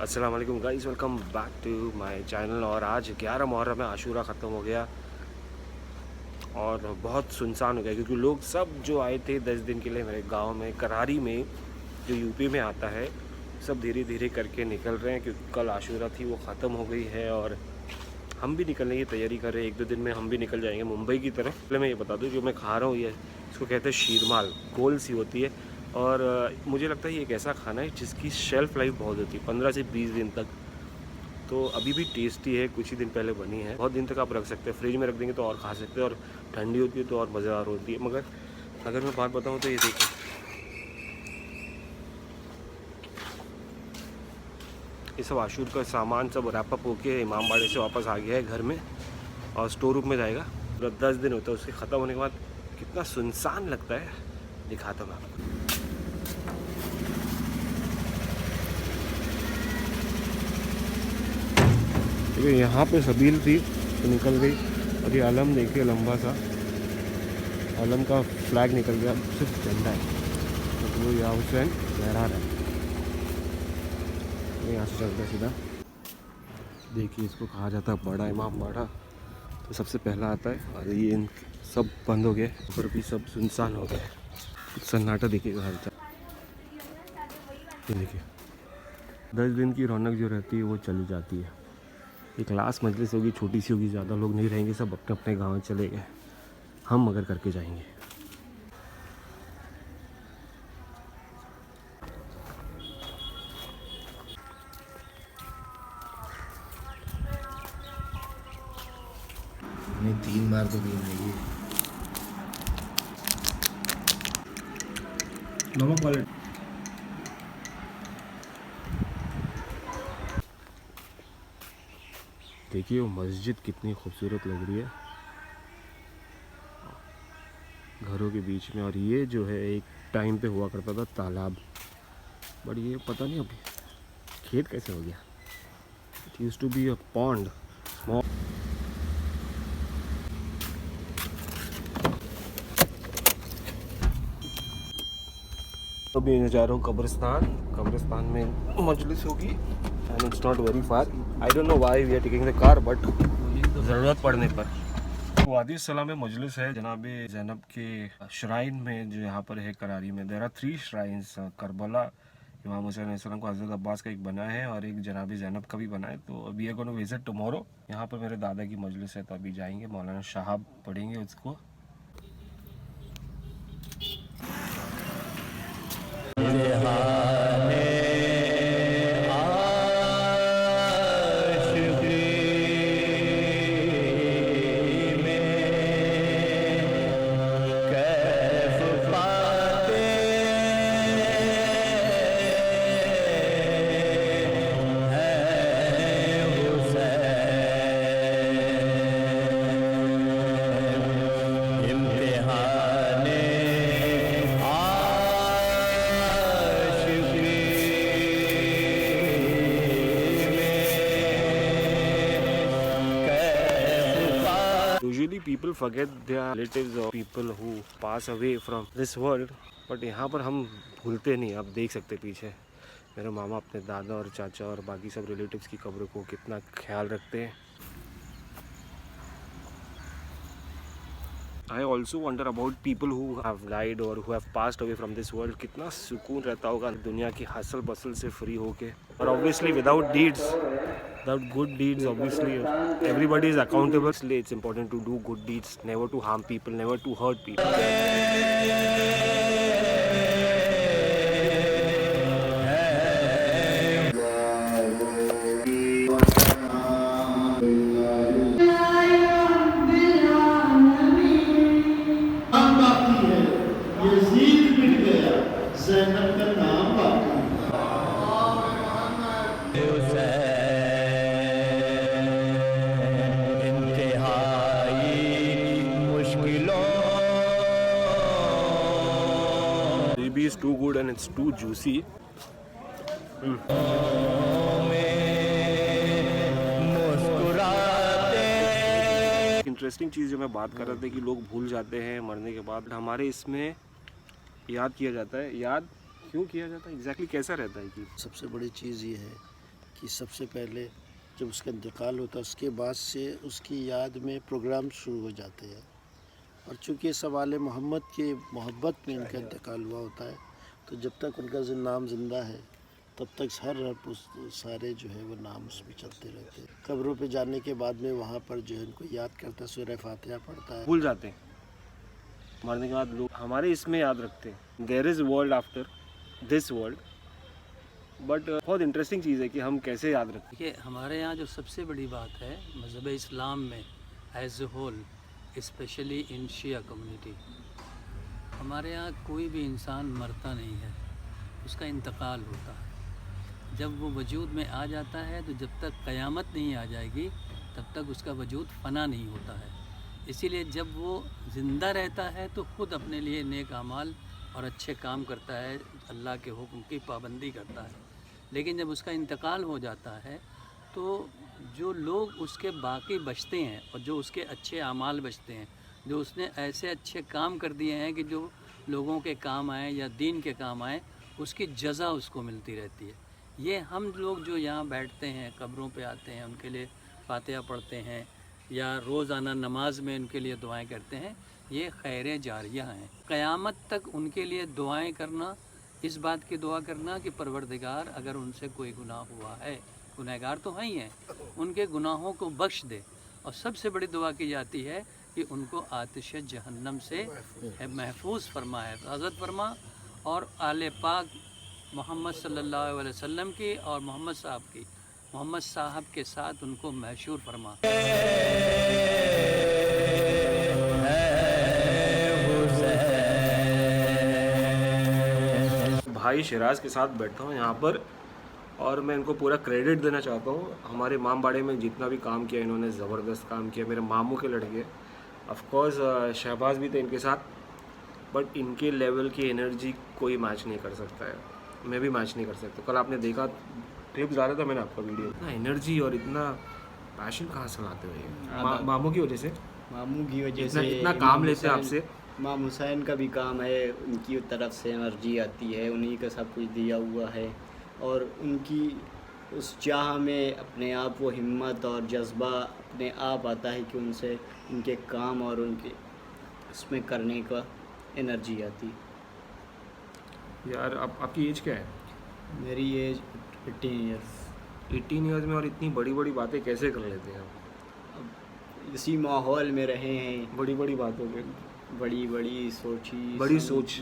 अस्सलाम वालेकुम guys, welcome back to my channel. और आज 11 मुहर्रम में आशूरा ख़त्म हो गया और बहुत सुनसान हो गया क्योंकि लोग सब जो आए थे 10 दिन के लिए मेरे गांव में करारी में, जो यूपी में आता है, सब धीरे धीरे करके निकल रहे हैं क्योंकि कल आशूरा थी वो ख़त्म हो गई है। और हम भी निकलने की तैयारी कर रहे हैं, 1-2 दिन में हम भी निकल जाएंगे मुंबई की तरफ। पहले मैं ये बता दूँ, जो मैं खा रहा हूँ ये इसको कहते हैं शीरमाल, गोल सी होती है। और मुझे लगता है ये एक ऐसा खाना है जिसकी शेल्फ़ लाइफ बहुत होती है, 15 से 20 दिन तक। तो अभी भी टेस्टी है, कुछ ही दिन पहले बनी है, बहुत दिन तक आप रख सकते हैं, फ्रिज में रख देंगे तो और खा सकते हैं, और ठंडी होती है तो और मज़ेदार होती है। मगर अगर मैं बात बताऊँ तो ये देखिए, ये सब आशूर का सामान सब रैपअप होके इमामबाड़े से वापस आ गया है घर में और स्टोर रूम में जाएगा। 10 दिन होता है, उसके ख़त्म होने के बाद कितना सुनसान लगता है दिखाता हूँ मैं आपको। देखिए यहाँ पे सबील थी तो निकल गई, और ये आलम देखिए लंबा सा आलम का फ्लैग निकल गया, सिर्फ झंडा है तो वो यहाँ हुसैन लहरा रहा है। यहाँ से चलता है सीधा। देखिए इसको कहा जाता है बड़ा इमाम बाड़ा, तो सबसे पहला आता है। और ये सब बंद हो गए, ऊपर भी सब सुनसान हो गए, कुछ सन्नाटा दिखेगा हर जगह। ये देखिए 10 दिन की रौनक जो रहती है वो चली जाती है। एक लास्ट मजलिस होगी, छोटी सी होगी, ज़्यादा लोग नहीं रहेंगे, सब अपने अपने गाँव चले गए, हम मगर करके जाएंगे। नहीं 3 बार तो पीना है ये नमक वाले। देखिए वो मस्जिद कितनी खूबसूरत लग रही है घरों के बीच में। और ये जो है एक टाइम पे हुआ करता था तालाब, बट ये पता नहीं अभी खेत कैसे हो गया। It used to be a pond small. अभी मैं जा रहा हूँ कब्रिस्तान में मजलिस होगी and it's not very far. I don't know why we are taking the car, but ज़रूरत पड़ने पर। वादी सलाम में मजलिस है जनाब ज़ैनब के श्राइन में, जो यहाँ पर है करारी में। देयर आर 3 श्राइन्स, करबला इमाम हुसैन अलैहिस्सलाम को, हज़रत अब्बास का एक बना है और एक जनाब ज़ैनब का भी बना है। तो we are gonna visit tomorrow. यहाँ पर मेरे दादा की मजलिस है तो अभी जाएंगे, मौलाना शहाब पढ़ेंगे उसको। Usually people forget their relatives or people who pass away from this world, but यहाँ पर हम भूलते नहीं। आप देख सकते पीछे मेरे मामा अपने दादा और चाचा और बाकी सब रिलेटिव्स की कब्र को कितना ख्याल रखते हैं। I also wonder about people who have died or who have passed away from this world. कितना सुकून रहता होगा दुनिया की हसल बसल से फ्री होके। और obviously without deeds, without good deeds, obviously everybody is accountable. Isliye it's important to do good deeds, never to harm people, never to hurt people. Zainab का नाम बाकी Maybe it's too good and it's too juicy. Interesting चीज़ जो मैं बात कर रहा था कि लोग भूल जाते हैं मरने के बाद, हमारे इसमें याद किया जाता है। याद क्यों किया जाता है, एग्जैक्टली कैसा रहता है कि सबसे बड़ी चीज़ ये है कि सबसे पहले जब उसका इंतकाल होता है उसके बाद से उसकी याद में प्रोग्राम शुरू हो जाते हैं। और चूँकि सवाल मोहम्मद के मोहब्बत में इनका इंतकाल हुआ होता है, तो जब तक उनका नाम ज़िंदा है तब तक सारे जो है वो नाम उसमें चलते रहते हैं। कब्रों पे जाने के बाद में वहाँ पर जो है उनको याद करता है, सूरह फातिहा पढ़ता है। भूल जाते हैं मरने के बाद लोग, हमारे इसमें याद रखते हैं there is world after this world. But बहुत इंटरेस्टिंग चीज़ है कि हम कैसे याद रखते हैं। देखिए, हमारे यहाँ जो सबसे बड़ी बात है मज़हब इस्लाम में as a whole, specially in Shia community, हमारे यहाँ कोई भी इंसान मरता नहीं है, उसका इंतकाल होता है। जब वो वजूद में आ जाता है तो जब तक क़यामत नहीं आ जाएगी तब तक उसका वजूद फ़ना नहीं होता है। इसीलिए जब वो ज़िंदा रहता है तो ख़ुद अपने लिए नेक अमाल और अच्छे काम करता है, अल्लाह के हुक्म की पाबंदी करता है। लेकिन जब उसका इंतकाल हो जाता है तो जो लोग उसके बाकी बचते हैं और जो उसके अच्छे अमाल बचते हैं, जो उसने ऐसे अच्छे काम कर दिए हैं कि जो लोगों के काम आए या दीन के काम आए, उसकी जज़ा उसको मिलती रहती है। ये हम लोग जो यहाँ बैठते हैं, कब्रों पे आते हैं, उनके लिए फातिहा पढ़ते हैं या रोज़ाना नमाज में उनके लिए दुआएं करते हैं, ये खैर जारिया हैं। क़यामत तक उनके लिए दुआएं करना, इस बात की दुआ करना कि परवरदिगार अगर उनसे कोई गुनाह हुआ है, गुनहगार तो हैं ही हैं, उनके गुनाहों को बख्श दे। और सबसे बड़ी दुआ की जाती है कि उनको आतिश जहन्नम से महफूज फरमा, हिफाजत फरमा, और आले पाक मोहम्मद सल्लल्लाहु अलैहि वसल्लम की और मोहम्मद साहब के साथ उनको महशूर फरमा। भाई शिराज के साथ बैठा हूँ यहाँ पर और मैं इनको पूरा क्रेडिट देना चाहता हूँ। हमारे मामबाड़े में जितना भी काम किया इन्होंने ज़बरदस्त काम किया। मेरे मामू के लड़के, ऑफकोर्स शहबाज भी थे इनके साथ, बट इनके लेवल की एनर्जी कोई मैच नहीं कर सकता है, मैं भी मैच नहीं कर सकता। कल आपने देखा क्लिप्स आ रहा था मैंने आपका वीडियो, इतना एनर्जी और इतना पैशन कहाँ से लाते हुए मामू की वजह से, मामू की वजह इतना से इतना काम लेते हैं आपसे। इमाम हुसैन का भी काम है, उनकी तरफ से एनर्जी आती है, उन्हीं का सब कुछ दिया हुआ है। और उनकी उस चाह में अपने आप वो हिम्मत और जज्बा अपने आप आता है कि उनसे उनके काम और उनके उसमें करने का एनर्जी आती है। यार आपकी एज क्या है? मेरी एज 18 ईयर्स। 18 ईयर्स में और इतनी बड़ी बड़ी बातें कैसे कर लेते हैं आप? अब इसी माहौल में रहे हैं, बड़ी बड़ी बातों पे बड़ी सोची, बड़ी सोच,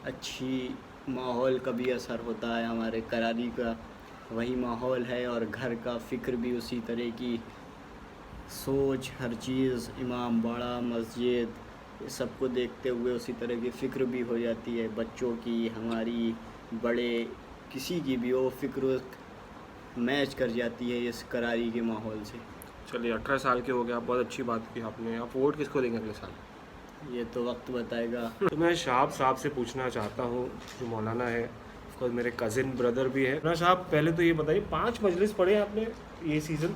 अच्छी माहौल का भी असर होता है। हमारे करारी का वही माहौल है और घर का फ़िक्र भी उसी तरह की सोच, हर चीज़, इमाम बाड़ा, मस्जिद, ये सबको देखते हुए उसी तरह की फ़िक्र भी हो जाती है। बच्चों की, हमारी, बड़े, किसी की भी वो फ़िक्र मैच कर जाती है इस करारी के माहौल से। चलिए 18 साल के हो गए आप, बहुत अच्छी बात की आपने। आप वोट किसको देंगे अगले साल? ये तो वक्त बताएगा। तो मैं शहाब साहब से पूछना चाहता हूँ जो मौलाना है, ऑफकोर्स मेरे कज़िन ब्रदर भी है। मौलाना साहब पहले तो ये बताइए, 5 मजलिस पढ़े हैं आपने ये सीज़न?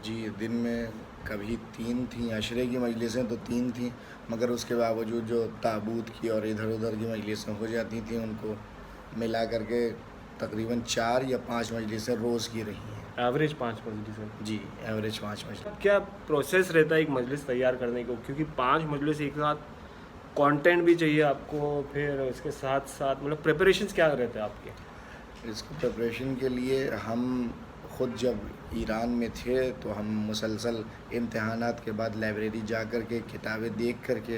जी, दिन में कभी 3 थी, अशरे की मजलिसें तो 3 थी, मगर उसके बावजूद जो ताबूत की और इधर उधर की मजलिसें हो जाती थी, उनको मिला करके तकरीबन 4 या 5 मजलिसें रोज़ की रही हैं। एवरेज 5 मजलिसें? जी, एवरेज 5 मजलिस। क्या प्रोसेस रहता है एक मजलिस तैयार करने को? क्योंकि 5 मजलिस एक साथ, कंटेंट भी चाहिए आपको, फिर इसके साथ साथ मतलब प्रिपरेशंस क्या रहते हैं आपके? इसको प्रिपरेशन के लिए हम ख़ुद जब ईरान में थे तो हम मुसलसल इम्तहानात के बाद लाइब्रेरी जा कर के किताबें देख कर के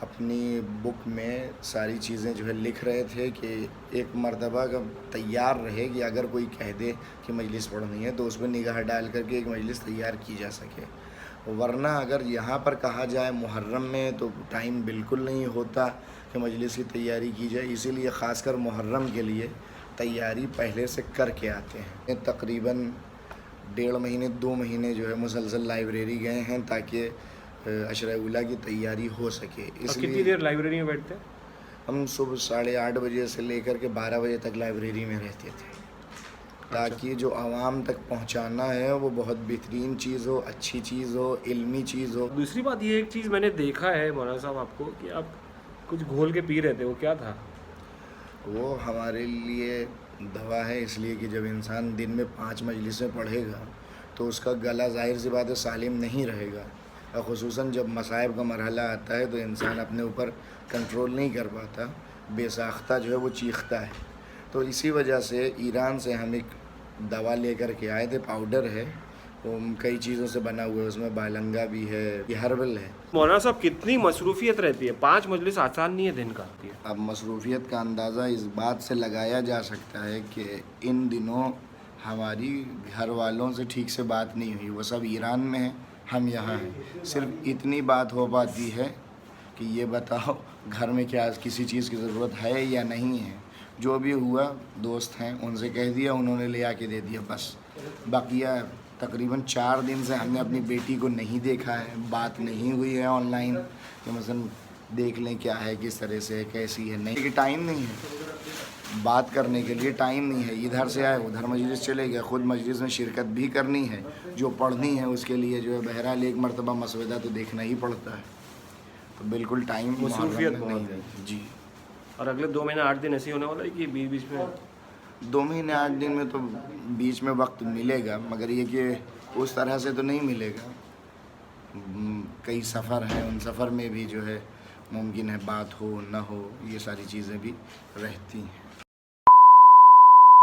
अपनी बुक में सारी चीज़ें जो है लिख रहे थे कि एक मर्तबा का तैयार रहे कि अगर कोई कह दे कि मजलिस पढ़नी है तो उस पर निगाह डाल करके एक मजलिस तैयार की जा सके। वरना अगर यहाँ पर कहा जाए मुहर्रम में तो टाइम बिल्कुल नहीं होता कि मजलिस की तैयारी की जाए। इसीलिए ख़ासकर मुहर्रम के लिए तैयारी पहले से करके आते हैं। तकरीबन 1.5 महीने 2 महीने जो है मुसलसल लाइब्रेरी गए हैं ताकि अशरा उला की तैयारी हो सके। इसलिए कितनी देर लाइब्रेरी में बैठते हैं? हम सुबह 8:30 बजे से लेकर के 12 बजे तक लाइब्रेरी में रहते थे, ताकि जो आवाम तक पहुंचाना है वो बहुत बेहतरीन चीज़ हो, अच्छी चीज़ हो, इल्मी चीज़ हो। दूसरी बात ये एक चीज़ मैंने देखा है मौलाना साहब आपको कि आप कुछ घोल के पी रहे थे, वो क्या था? वो हमारे लिए दवा है, इसलिए कि जब इंसान दिन में 5 मजलिसें पढ़ेगा तो उसका गला ज़ाहिर सी बात है सालिम नहीं रहेगा, और ख़ुसूसन जब मसाइब का मरहला आता है तो इंसान अपने ऊपर कंट्रोल नहीं कर पाता, बेसाख्ता जो है वो चीखता है। तो इसी वजह से ईरान से हम एक दवा लेकर के आए थे, पाउडर है, वो कई चीज़ों से बना हुआ है, उसमें बालंगा भी है, ये हर्बल है। मौलाना साहब कितनी मसरूफियत रहती है, 5 मजलिस आसान नहीं है दिन का। अब मसरूफियत का अंदाज़ा इस बात से लगाया जा सकता है कि इन दिनों हमारी घर वालों से ठीक से बात नहीं हुई, वो सब ईरान में हैं, हम यहाँ हैं। सिर्फ इतनी बात हो पाती है कि ये बताओ घर में क्या किसी चीज़ की ज़रूरत है या नहीं है। जो भी हुआ दोस्त हैं उनसे कह दिया, उन्होंने ले आके दे दिया बस। बाकिया तकरीबन 4 दिन से हमने अपनी बेटी को नहीं देखा है, बात नहीं हुई है ऑनलाइन कि मसलन देख लें क्या है, किस तरह से है, कैसी है। नहीं कि टाइम नहीं है, बात करने के लिए टाइम नहीं है। इधर से आए उधर मजलिस चले गए, ख़ुद मजलिस में शिरकत भी करनी है, जो पढ़नी है उसके लिए जो है बहरहाल एक मरतबा मसवदा तो देखना ही पड़ता है। तो बिल्कुल टाइम मसरूफियत नहीं बहुत है जी। और अगले 2 महीने 8 दिन ऐसे ही होने वाला है कि बीच बीच में 2 महीने 8 दिन में तो बीच में वक्त मिलेगा, मगर ये कि उस तरह से तो नहीं मिलेगा। कई सफ़र हैं, उन सफ़र में भी जो है मुमकिन है बात हो ना हो, ये सारी चीज़ें भी रहती हैं।